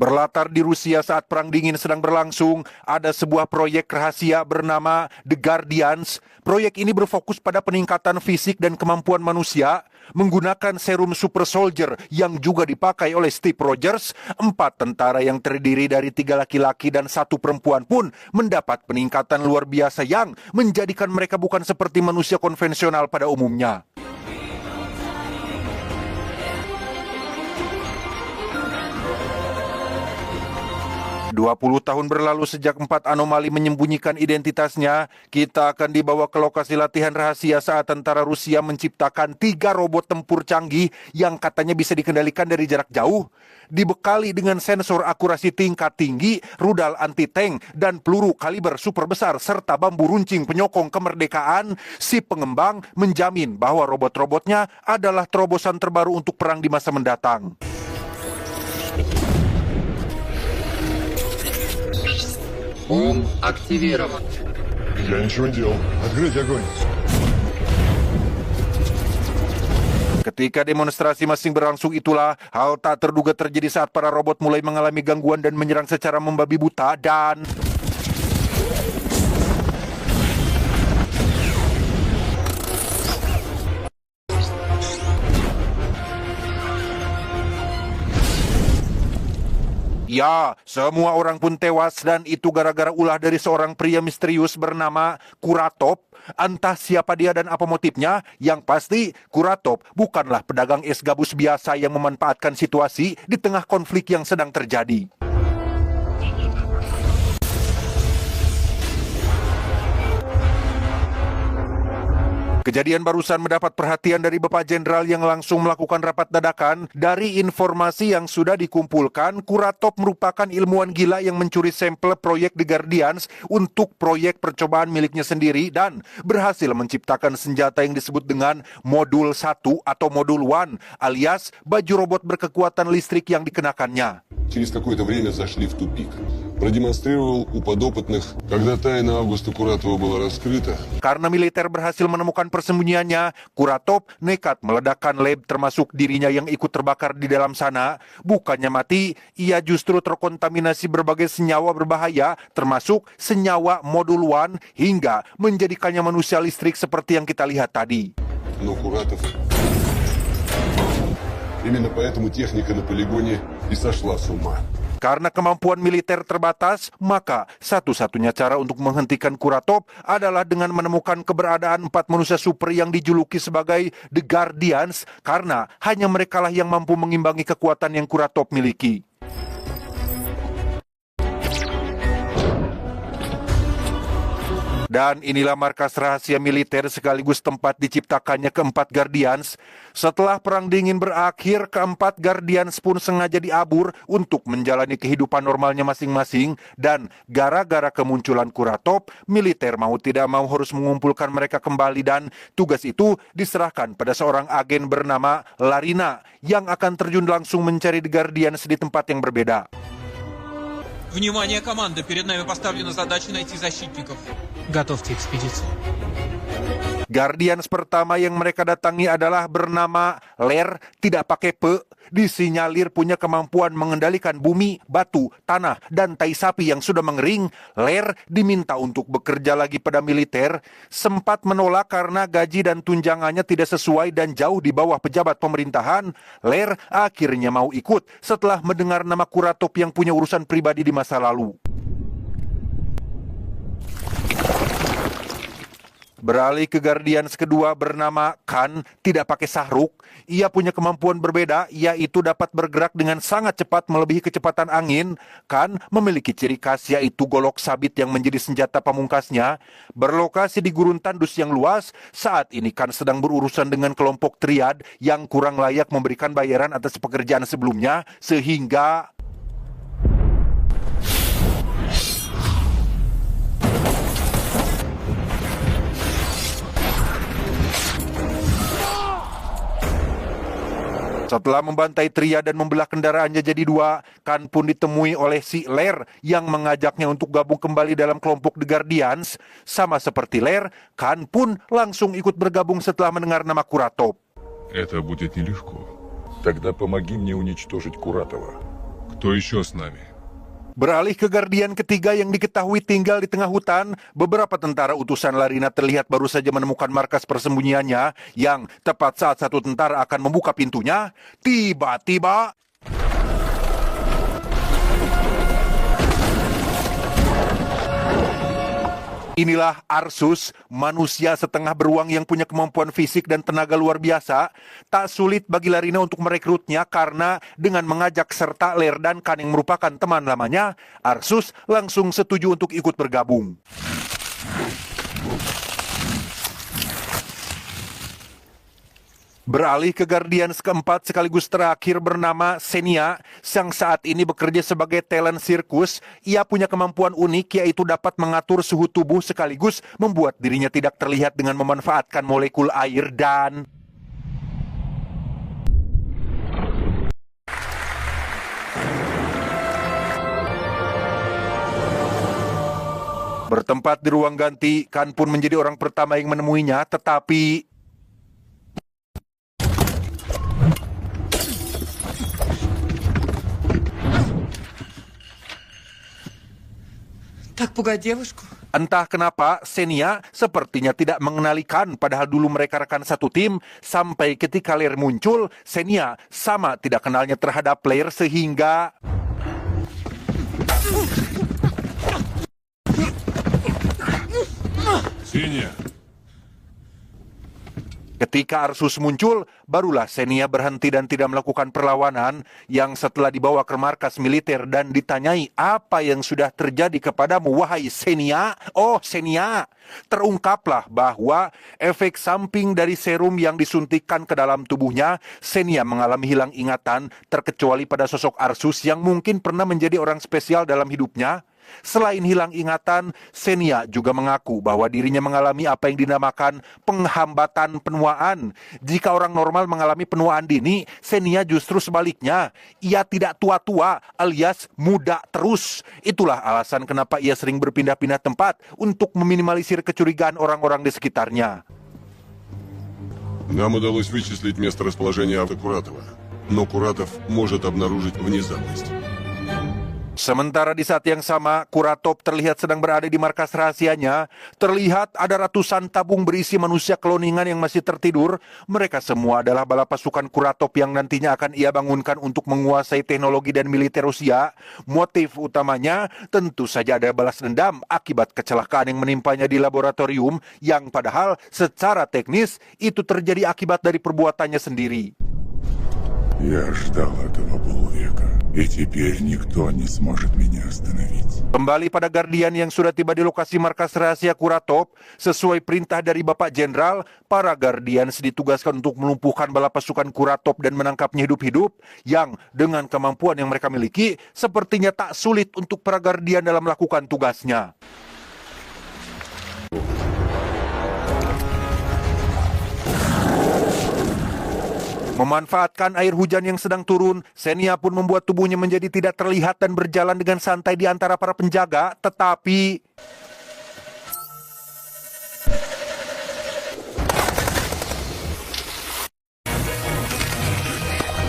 Berlatar di Rusia saat Perang Dingin sedang berlangsung, ada sebuah proyek rahasia bernama The Guardians. Proyek ini berfokus pada peningkatan fisik dan kemampuan manusia menggunakan serum super soldier yang juga dipakai oleh Steve Rogers. 4 tentara yang terdiri dari 3 laki-laki dan 1 perempuan pun mendapat peningkatan luar biasa yang menjadikan mereka bukan seperti manusia konvensional pada umumnya. 20 tahun berlalu sejak 4 anomali menyembunyikan identitasnya, kita akan dibawa ke lokasi latihan rahasia saat tentara Rusia menciptakan 3 robot tempur canggih yang katanya bisa dikendalikan dari jarak jauh. Dibekali dengan sensor akurasi tingkat tinggi, rudal anti-tank, dan peluru kaliber super besar serta bambu runcing penyokong kemerdekaan, si pengembang menjamin bahwa robot-robotnya adalah terobosan terbaru untuk perang di masa mendatang. Активирован. Я ничего не делал. Открыть огонь. Ketika demonstrasi masih berlangsung itulah, hal tak terduga terjadi saat para robot mulai mengalami gangguan dan menyerang secara membabi buta dan... Ya, semua orang pun tewas dan itu gara-gara ulah dari seorang pria misterius bernama Kuratov. Entah siapa dia dan apa motifnya, yang pasti Kuratov bukanlah pedagang es gabus biasa yang memanfaatkan situasi di tengah konflik yang sedang terjadi. Kejadian barusan mendapat perhatian dari Bapak Jenderal yang langsung melakukan rapat dadakan. Dari informasi yang sudah dikumpulkan, Kuratov merupakan ilmuwan gila yang mencuri sampel proyek The Guardians untuk proyek percobaan miliknya sendiri dan berhasil menciptakan senjata yang disebut dengan Modul 1 atau Modul 1 alias baju robot berkekuatan listrik yang dikenakannya. Через какое-то время зашли в тупик. Продемонстрировал у подопытных, когда тайна Августа Куратова была раскрыта. Karena militer berhasil menemukan persembunyiannya, Kuratov nekat meledakkan lab termasuk dirinya yang ikut terbakar di dalam sana. Bukannya mati, ia justru terkontaminasi berbagai senyawa berbahaya, termasuk senyawa Modul 1 hingga menjadikannya manusia listrik seperti yang kita lihat tadi. Но Куратов... Именно поэтому техника на полигоне и сошла с ума. Karena kemampuan militer terbatas, maka satu-satunya cara untuk menghentikan Kuratov adalah dengan menemukan keberadaan 4 manusia super yang dijuluki sebagai The Guardians, karena hanya merekalah yang mampu mengimbangi kekuatan yang Kuratov miliki. Dan inilah markas rahasia militer sekaligus tempat diciptakannya keempat Guardians. Setelah Perang Dingin berakhir, keempat Guardians pun sengaja diabur untuk menjalani kehidupan normalnya masing-masing. Dan gara-gara kemunculan Kuratov, militer mau tidak mau harus mengumpulkan mereka kembali dan tugas itu diserahkan pada seorang agen bernama Larina yang akan terjun langsung mencari The Guardians di tempat yang berbeda. Внимание, команда! Перед нами поставлена задача найти защитников. Готовьте экспедицию. Guardians pertama yang mereka datangi adalah bernama Ler, tidak pakai pe. Disinyalir punya kemampuan mengendalikan bumi, batu, tanah, dan tai sapi yang sudah mengering. Ler diminta untuk bekerja lagi pada militer. Sempat menolak karena gaji dan tunjangannya tidak sesuai dan jauh di bawah pejabat pemerintahan. Ler akhirnya mau ikut setelah mendengar nama Kuratov yang punya urusan pribadi di masa lalu. Beralih ke Guardians kedua bernama Khan, tidak pakai sahruk. Ia punya kemampuan berbeda, yaitu dapat bergerak dengan sangat cepat melebihi kecepatan angin. Khan memiliki ciri khas yaitu golok sabit yang menjadi senjata pamungkasnya. Berlokasi di gurun tandus yang luas, saat ini Khan sedang berurusan dengan kelompok triad yang kurang layak memberikan bayaran atas pekerjaan sebelumnya, sehingga... Setelah membantai Tria dan membelah kendaraannya jadi 2, Khan pun ditemui oleh si Ler yang mengajaknya untuk gabung kembali dalam kelompok The Guardians. Sama seperti Ler, Khan pun langsung ikut bergabung setelah mendengar nama Kuratov. Это будет нелегко. Тогда помоги мне уничтожить Куратова. Кто еще с нами? Beralih ke Guardian ketiga yang diketahui tinggal di tengah hutan, beberapa tentara utusan Larina terlihat baru saja menemukan markas persembunyiannya yang tepat saat satu tentara akan membuka pintunya, tiba-tiba inilah Arsus, manusia setengah beruang yang punya kemampuan fisik dan tenaga luar biasa. Tak sulit bagi Larina untuk merekrutnya karena dengan mengajak serta Lerdan Khan yang merupakan teman lamanya, Arsus langsung setuju untuk ikut bergabung. Beralih ke Guardians keempat sekaligus terakhir bernama Xenia, yang saat ini bekerja sebagai talent sirkus. Ia punya kemampuan unik yaitu dapat mengatur suhu tubuh sekaligus membuat dirinya tidak terlihat dengan memanfaatkan molekul air dan bertempat di ruang ganti. Khan pun menjadi orang pertama yang menemuinya, tetapi Так пугать девушку. entah kenapa Xenia sepertinya tidak mengenali Khan, padahal dulu mereka rekan satu tim. Sampai ketika Lair muncul, Xenia sama tidak kenalnya terhadap Lair sehingga Ксения! ketika Arsus muncul, barulah Xenia berhenti dan tidak melakukan perlawanan. Yang setelah dibawa ke markas militer dan ditanyai, apa yang sudah terjadi kepadamu, wahai Xenia? Oh Xenia, terungkaplah bahwa efek samping dari serum yang disuntikkan ke dalam tubuhnya, Xenia mengalami hilang ingatan, terkecuali pada sosok Arsus yang mungkin pernah menjadi orang spesial dalam hidupnya. Selain hilang ingatan, Xenia juga mengaku bahwa dirinya mengalami apa yang dinamakan penghambatan penuaan. Jika orang normal mengalami penuaan dini, Xenia justru sebaliknya. Ia tidak tua-tua alias muda terus. Itulah alasan kenapa ia sering berpindah-pindah tempat untuk meminimalisir kecurigaan orang-orang di sekitarnya. Нам удалось вычислить место расположения Куратова, но Куратов может обнаружить внезапность. Sementara di saat yang sama, Kuratov terlihat sedang berada di markas rahasianya. Terlihat ada ratusan tabung berisi manusia kloningan yang masih tertidur. Mereka semua adalah bala pasukan Kuratov yang nantinya akan ia bangunkan untuk menguasai teknologi dan militer Rusia. Motif utamanya tentu saja ada balas dendam akibat kecelakaan yang menimpanya di laboratorium, yang padahal secara teknis itu terjadi akibat dari perbuatannya sendiri. Я ждал этого полвека, и теперь никто не сможет меня остановить. Kembali pada Guardian yang sudah tiba di lokasi markas rahasia Kuratov, sesuai perintah dari Bapak Jenderal, para Guardians ditugaskan untuk melumpuhkan bala pasukan Kuratov dan menangkapnya hidup-hidup, yang dengan kemampuan yang mereka miliki, sepertinya tak sulit untuk para Guardian dalam melakukan tugasnya. Memanfaatkan air hujan yang sedang turun, Xenia pun membuat tubuhnya menjadi tidak terlihat dan berjalan dengan santai di antara para penjaga, tetapi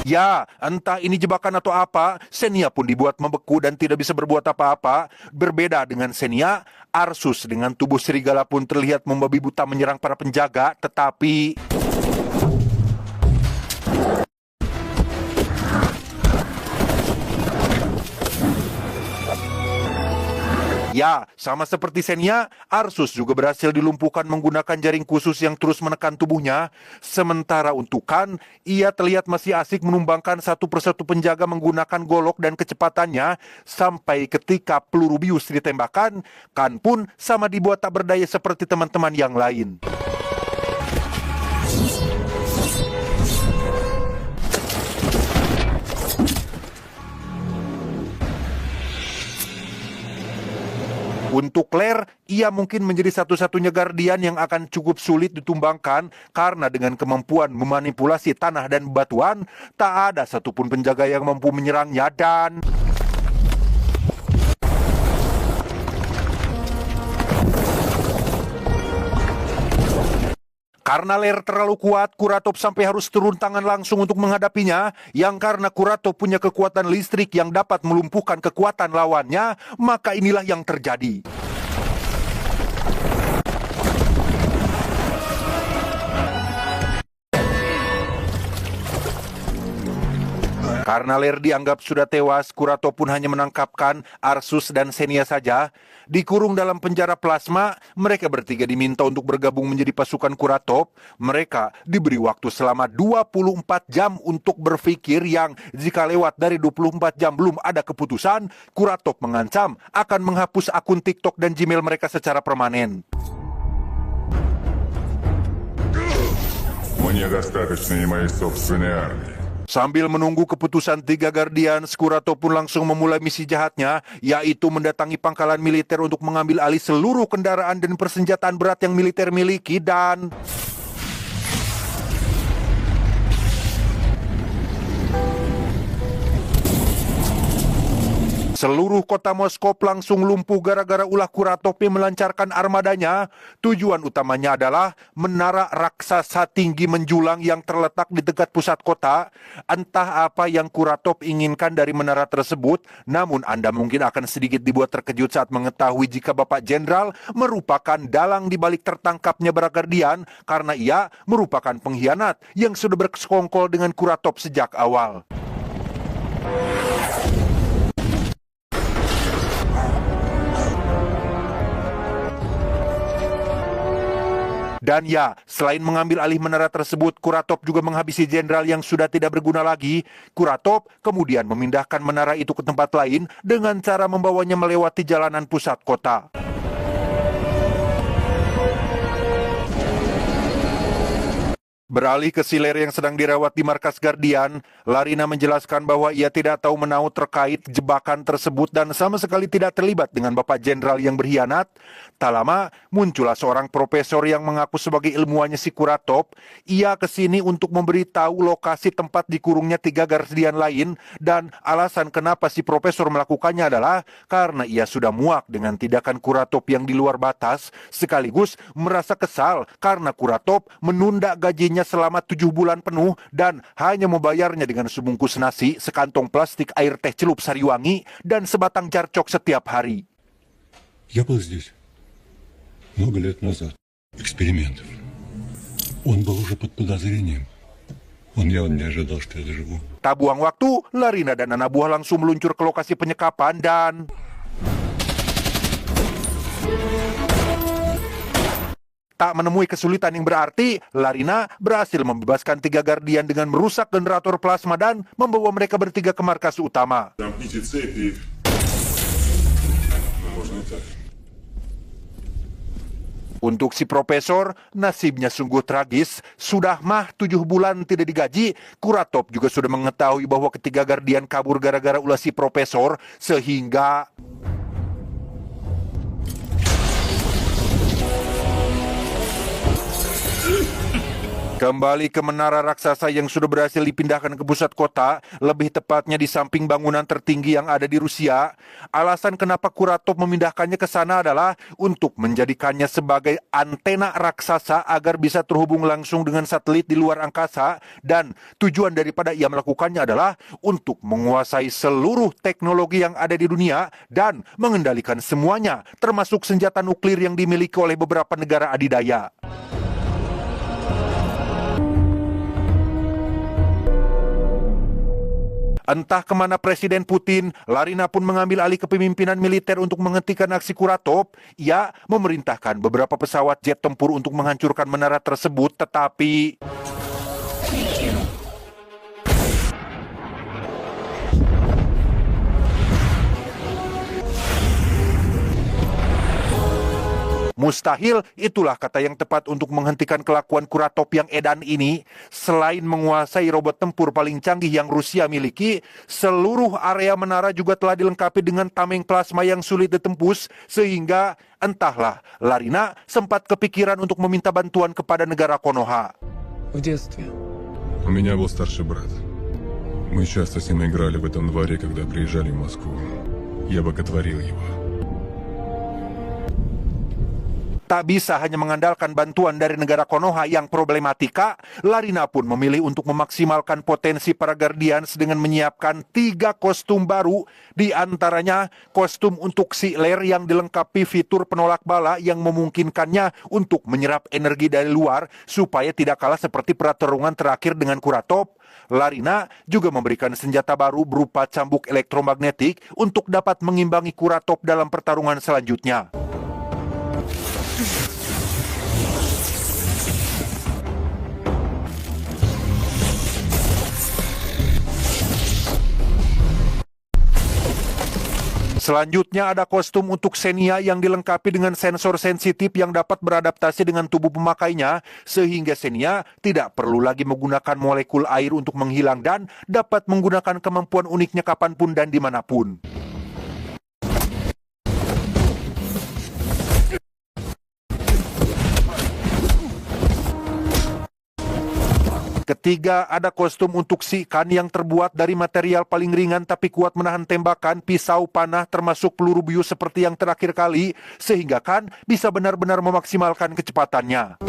ya, entah ini jebakan atau apa, Xenia pun dibuat membeku dan tidak bisa berbuat apa-apa. Berbeda dengan Xenia, Arsus dengan tubuh serigala pun terlihat membabi buta menyerang para penjaga, tetapi ya, sama seperti Xenia, Arsus juga berhasil dilumpuhkan menggunakan jaring khusus yang terus menekan tubuhnya. Sementara untuk Khan, ia terlihat masih asik menumbangkan satu persatu penjaga menggunakan golok dan kecepatannya. Sampai ketika peluru bius ditembakkan, Khan pun sama dibuat tak berdaya seperti teman-teman yang lain. Untuk Lair, ia mungkin menjadi satu-satunya Guardian yang akan cukup sulit ditumbangkan karena dengan kemampuan memanipulasi tanah dan batuan, tak ada satupun penjaga yang mampu menyerangnya dan Karena layar terlalu kuat, Kuratov sampai harus turun tangan langsung untuk menghadapinya, yang karena Kuratov punya kekuatan listrik yang dapat melumpuhkan kekuatan lawannya, maka inilah yang terjadi. Karena Ler dianggap sudah tewas, Kuratov pun hanya menangkapkan Arsus dan Xenia saja. Dikurung dalam penjara plasma, mereka bertiga diminta untuk bergabung menjadi pasukan Kuratov. Mereka diberi waktu selama 24 jam untuk berpikir yang jika lewat dari 24 jam belum ada keputusan, Kuratov mengancam akan menghapus akun TikTok dan Gmail mereka secara permanen. Мне достаточно и моей собственной армии. Sambil menunggu keputusan 3 Guardians, Kuratov pun langsung memulai misi jahatnya, yaitu mendatangi pangkalan militer untuk mengambil alih seluruh kendaraan dan persenjataan berat yang militer miliki dan... Seluruh kota Moskow langsung lumpuh gara-gara ulah Kuratov yang melancarkan armadanya. Tujuan utamanya adalah menara raksasa tinggi menjulang yang terletak di dekat pusat kota. Entah apa yang Kuratov inginkan dari menara tersebut, namun Anda mungkin akan sedikit dibuat terkejut saat mengetahui jika Bapak Jenderal merupakan dalang di balik tertangkapnya para Guardian karena ia merupakan pengkhianat yang sudah bersekongkol dengan Kuratov sejak awal. Dan ya, selain mengambil alih menara tersebut, Kuratov juga menghabisi jenderal yang sudah tidak berguna lagi. Kuratov kemudian memindahkan menara itu ke tempat lain dengan cara membawanya melewati jalanan pusat kota. Beralih ke Siler yang sedang dirawat di markas Guardian, Larina menjelaskan bahwa ia tidak tahu menahu terkait jebakan tersebut dan sama sekali tidak terlibat dengan Bapak Jenderal yang berkhianat. Tak lama, muncullah seorang profesor yang mengaku sebagai ilmuwannya si Kuratov. Ia kesini untuk memberitahu lokasi tempat dikurungnya 3 Guardian lain dan alasan kenapa si profesor melakukannya adalah karena ia sudah muak dengan tindakan Kuratov yang di luar batas, sekaligus merasa kesal karena Kuratov menunda gajinya selama 7 bulan penuh dan hanya membayarnya dengan sebungkus nasi, sekantong plastik air teh celup Sariwangi, dan sebatang jarcok setiap hari. Я был здесь много лет назад. Экспериментов. Он был уже под подозрением. Он явно не ожидал, что я доживу. Tak buang waktu, Larina dan anak buah langsung meluncur ke lokasi penyekapan dan... Tak menemui kesulitan yang berarti, Larina berhasil membebaskan 3 Guardian dengan merusak generator plasma dan membawa mereka bertiga ke markas utama. Untuk si profesor, nasibnya sungguh tragis. Sudah mah 7 bulan tidak digaji, Kuratov juga sudah mengetahui bahwa ketiga Guardian kabur gara-gara ulah si profesor, sehingga... Kembali ke menara raksasa yang sudah berhasil dipindahkan ke pusat kota, lebih tepatnya di samping bangunan tertinggi yang ada di Rusia. Alasan kenapa Kuratov memindahkannya ke sana adalah untuk menjadikannya sebagai antena raksasa agar bisa terhubung langsung dengan satelit di luar angkasa. Dan tujuan daripada ia melakukannya adalah untuk menguasai seluruh teknologi yang ada di dunia dan mengendalikan semuanya, termasuk senjata nuklir yang dimiliki oleh beberapa negara adidaya. Entah kemana Presiden Putin, Larina pun mengambil alih kepemimpinan militer untuk menghentikan aksi Kuratov. Ia memerintahkan beberapa pesawat jet tempur untuk menghancurkan menara tersebut, tetapi... Mustahil, itulah kata yang tepat untuk menghentikan kelakuan Kuratov yang edan ini. Selain menguasai robot tempur paling canggih yang Rusia miliki, seluruh area menara juga telah dilengkapi dengan tameng plasma yang sulit ditembus, sehingga entahlah, Larina sempat kepikiran untuk meminta bantuan kepada negara Konoha. В детстве. У меня был старший брат. Мы часто с ним играли в этом дворе, когда приезжали в Москву. Я боготворил его. Tak bisa hanya mengandalkan bantuan dari negara Konoha yang problematika, Larina pun memilih untuk memaksimalkan potensi para Guardians dengan menyiapkan 3 kostum baru, di antaranya kostum untuk si Lair yang dilengkapi fitur penolak bala yang memungkinkannya untuk menyerap energi dari luar supaya tidak kalah seperti pertarungan terakhir dengan Kuratop. Larina juga memberikan senjata baru berupa cambuk elektromagnetik untuk dapat mengimbangi Kuratop dalam pertarungan selanjutnya. Selanjutnya ada kostum untuk Xenia yang dilengkapi dengan sensor sensitif yang dapat beradaptasi dengan tubuh pemakainya, sehingga Xenia tidak perlu lagi menggunakan molekul air untuk menghilang dan dapat menggunakan kemampuan uniknya kapanpun dan dimanapun. Ketiga, ada kostum untuk si Kan yang terbuat dari material paling ringan tapi kuat menahan tembakan, pisau, panah, termasuk peluru bius seperti yang terakhir kali, sehingga Kan bisa benar-benar memaksimalkan kecepatannya.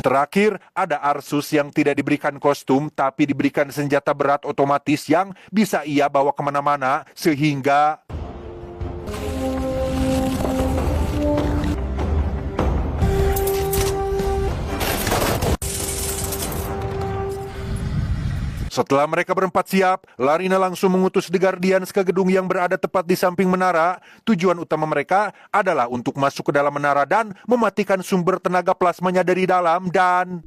Terakhir, ada Arsus yang tidak diberikan kostum tapi diberikan senjata berat otomatis yang bisa ia bawa kemana-mana, sehingga setelah mereka berempat siap, Larina langsung mengutus The Guardians ke gedung yang berada tepat di samping menara. Tujuan utama mereka adalah untuk masuk ke dalam menara dan mematikan sumber tenaga plasmanya dari dalam dan...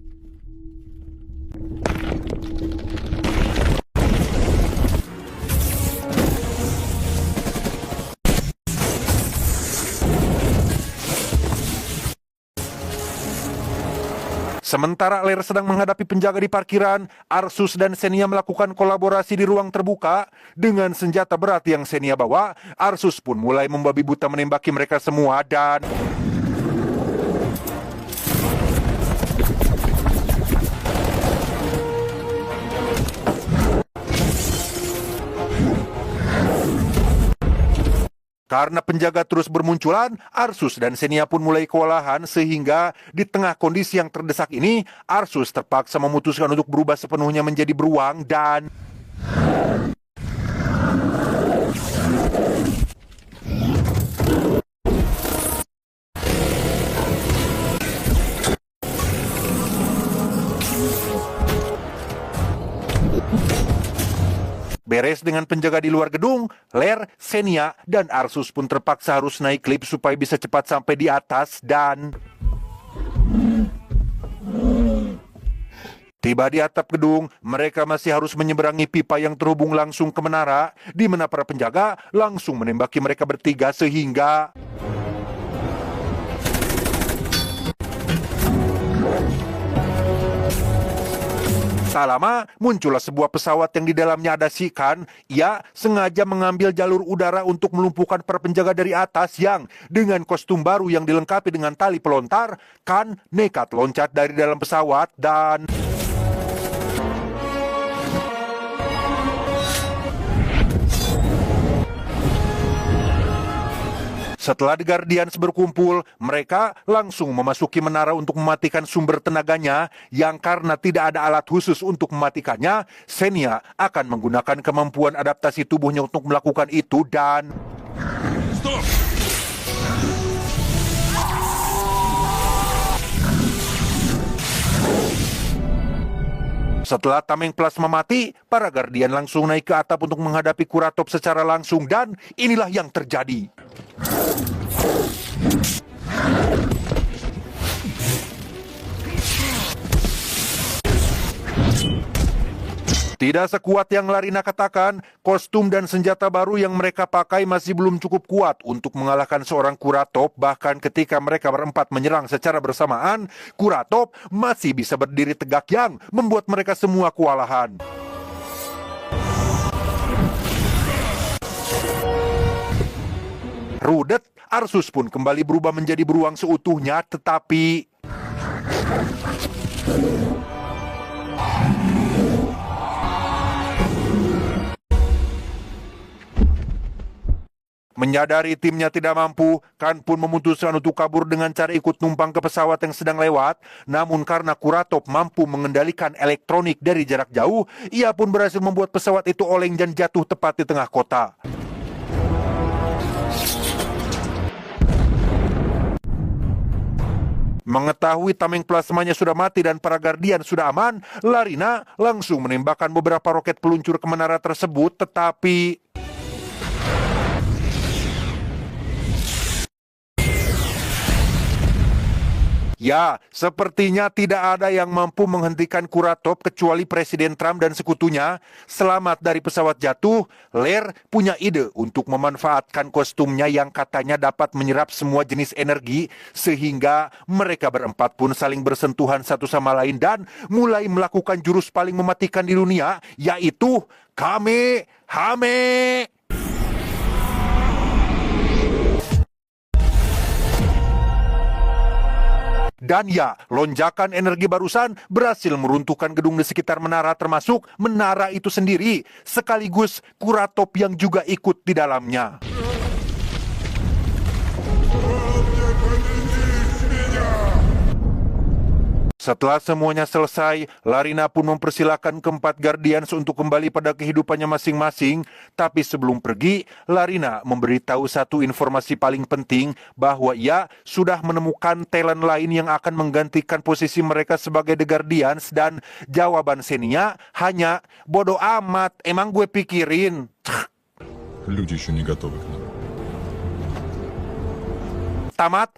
Sementara Lair sedang menghadapi penjaga di parkiran, Arsus dan Xenia melakukan kolaborasi di ruang terbuka. Dengan senjata berat yang Xenia bawa, Arsus pun mulai membabi buta menembaki mereka semua dan... Karena penjaga terus bermunculan, Arsus dan Xenia pun mulai kewalahan, sehingga di tengah kondisi yang terdesak ini, Arsus terpaksa memutuskan untuk berubah sepenuhnya menjadi beruang dan... Beres dengan penjaga di luar gedung, Lair, Xenia, dan Arsus pun terpaksa harus naik lift supaya bisa cepat sampai di atas dan... Tiba di atap gedung, mereka masih harus menyeberangi pipa yang terhubung langsung ke menara, di mana para penjaga langsung menembaki mereka bertiga sehingga... Tak lama, muncullah sebuah pesawat yang di dalamnya ada si Kan. Ia sengaja mengambil jalur udara untuk melumpuhkan para penjaga dari atas yang dengan kostum baru yang dilengkapi dengan tali pelontar, Kan nekat loncat dari dalam pesawat dan... Setelah The Guardians berkumpul, mereka langsung memasuki menara untuk mematikan sumber tenaganya yang karena tidak ada alat khusus untuk mematikannya, Xenia akan menggunakan kemampuan adaptasi tubuhnya untuk melakukan itu dan... Stop! Setelah tameng plasma mati, para Guardian langsung naik ke atap untuk menghadapi Kuratop secara langsung dan inilah yang terjadi. Tidak sekuat yang Larina katakan, kostum dan senjata baru yang mereka pakai masih belum cukup kuat untuk mengalahkan seorang Kuratop. Bahkan ketika mereka berempat menyerang secara bersamaan, Kuratop masih bisa berdiri tegak yang membuat mereka semua kewalahan. Rudet, Arsus pun kembali berubah menjadi beruang seutuhnya, tetapi... Menyadari timnya tidak mampu, Khan pun memutuskan untuk kabur dengan cara ikut numpang ke pesawat yang sedang lewat. Namun karena Kuratov mampu mengendalikan elektronik dari jarak jauh, ia pun berhasil membuat pesawat itu oleng dan jatuh tepat di tengah kota. Mengetahui tameng plasmanya sudah mati dan para Guardian sudah aman, Larina langsung menembakkan beberapa roket peluncur ke menara tersebut, tetapi ya, sepertinya tidak ada yang mampu menghentikan Kuratov kecuali Presiden Trump dan sekutunya. Selamat dari pesawat jatuh, Lair punya ide untuk memanfaatkan kostumnya yang katanya dapat menyerap semua jenis energi, sehingga mereka berempat pun saling bersentuhan satu sama lain dan mulai melakukan jurus paling mematikan di dunia, yaitu Kamehame. Dan ya, lonjakan energi barusan berhasil meruntuhkan gedung di sekitar menara termasuk menara itu sendiri, sekaligus Kuratov yang juga ikut di dalamnya. Setelah semuanya selesai, Larina pun mempersilahkan keempat Guardians untuk kembali pada kehidupannya masing-masing. Tapi sebelum pergi, Larina memberitahu satu informasi paling penting bahwa ia sudah menemukan talent lain yang akan menggantikan posisi mereka sebagai The Guardians. Dan jawaban Xenia hanya, bodoh amat, emang gue pikirin. Люди еще не готовы к нам. Tamat,